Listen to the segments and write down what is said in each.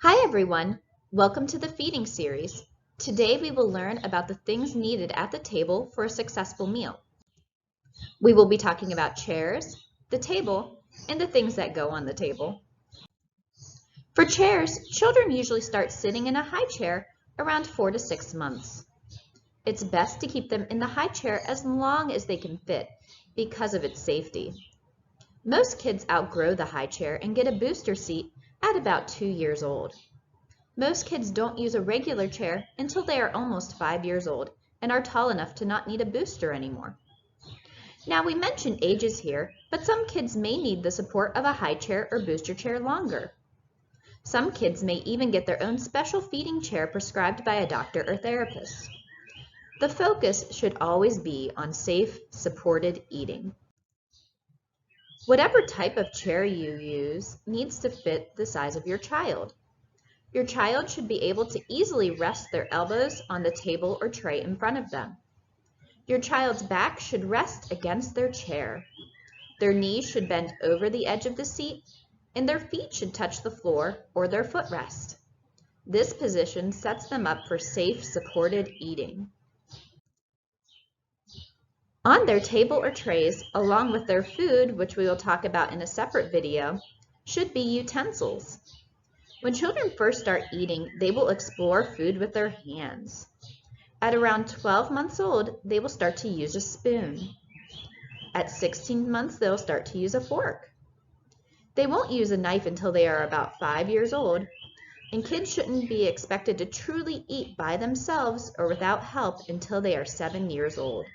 Hi everyone, welcome to the feeding series. Today we will learn about the things needed at the table for a successful meal. We will be talking about chairs, the table, and the things that go on the table. For chairs, children usually start sitting in a high chair around 4 to 6 months. It's best to keep them in the high chair as long as they can fit because of its safety. Most kids outgrow the high chair and get a booster seat at about 2 years old. Most kids don't use a regular chair until they are almost 5 years old and are tall enough to not need a booster anymore. Now we mentioned ages here, but some kids may need the support of a high chair or booster chair longer. Some kids may even get their own special feeding chair prescribed by a doctor or therapist. The focus should always be on safe, supported eating. Whatever type of chair you use needs to fit the size of your child. Your child should be able to easily rest their elbows on the table or tray in front of them. Your child's back should rest against their chair. Their knees should bend over the edge of the seat, and their feet should touch the floor or their footrest. This position sets them up for safe, supported eating. On their table or trays, along with their food, which we will talk about in a separate video, should be utensils. When children first start eating, they will explore food with their hands. At around 12 months old, they will start to use a spoon. At 16 months, they'll start to use a fork. They won't use a knife until they are about 5 years old, and kids shouldn't be expected to truly eat by themselves or without help until they are 7 years old.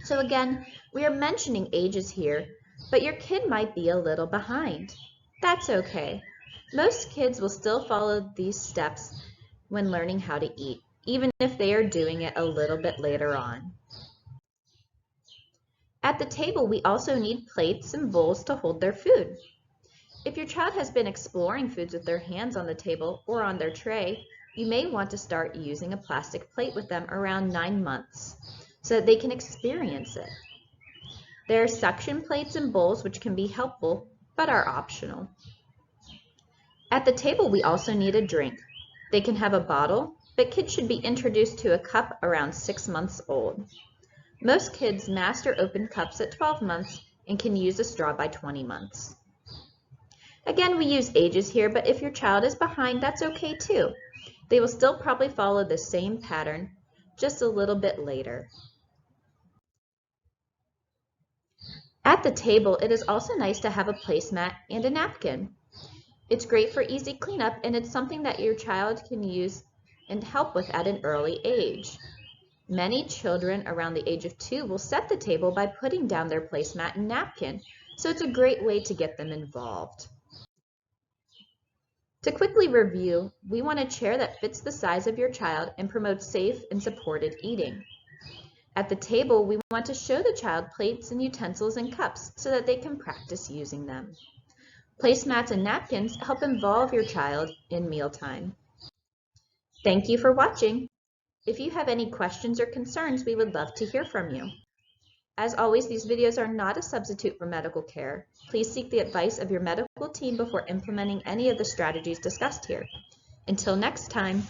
So again, we are mentioning ages here, but your kid might be a little behind. That's okay. Most kids will still follow these steps when learning how to eat, even if they are doing it a little bit later on. At the table, we also need plates and bowls to hold their food. If your child has been exploring foods with their hands on the table or on their tray, you may want to start using a plastic plate with them around 9 months so that they can experience it. There are suction plates and bowls which can be helpful but are optional. At the table, we also need a drink. They can have a bottle, but kids should be introduced to a cup around 6 months old. Most kids master open cups at 12 months and can use a straw by 20 months. Again, we use ages here, but if your child is behind, that's okay too. They will still probably follow the same pattern, just a little bit later. At the table, it is also nice to have a placemat and a napkin. It's great for easy cleanup, and it's something that your child can use and help with at an early age. Many children around the age of 2 will set the table by putting down their placemat and napkin, so it's a great way to get them involved. To quickly review, we want a chair that fits the size of your child and promotes safe and supported eating. At the table, we want to show the child plates and utensils and cups so that they can practice using them. Placemats and napkins help involve your child in mealtime. Thank you for watching. If you have any questions or concerns, we would love to hear from you. As always, these videos are not a substitute for medical care. Please seek the advice of your medical team before implementing any of the strategies discussed here. Until next time.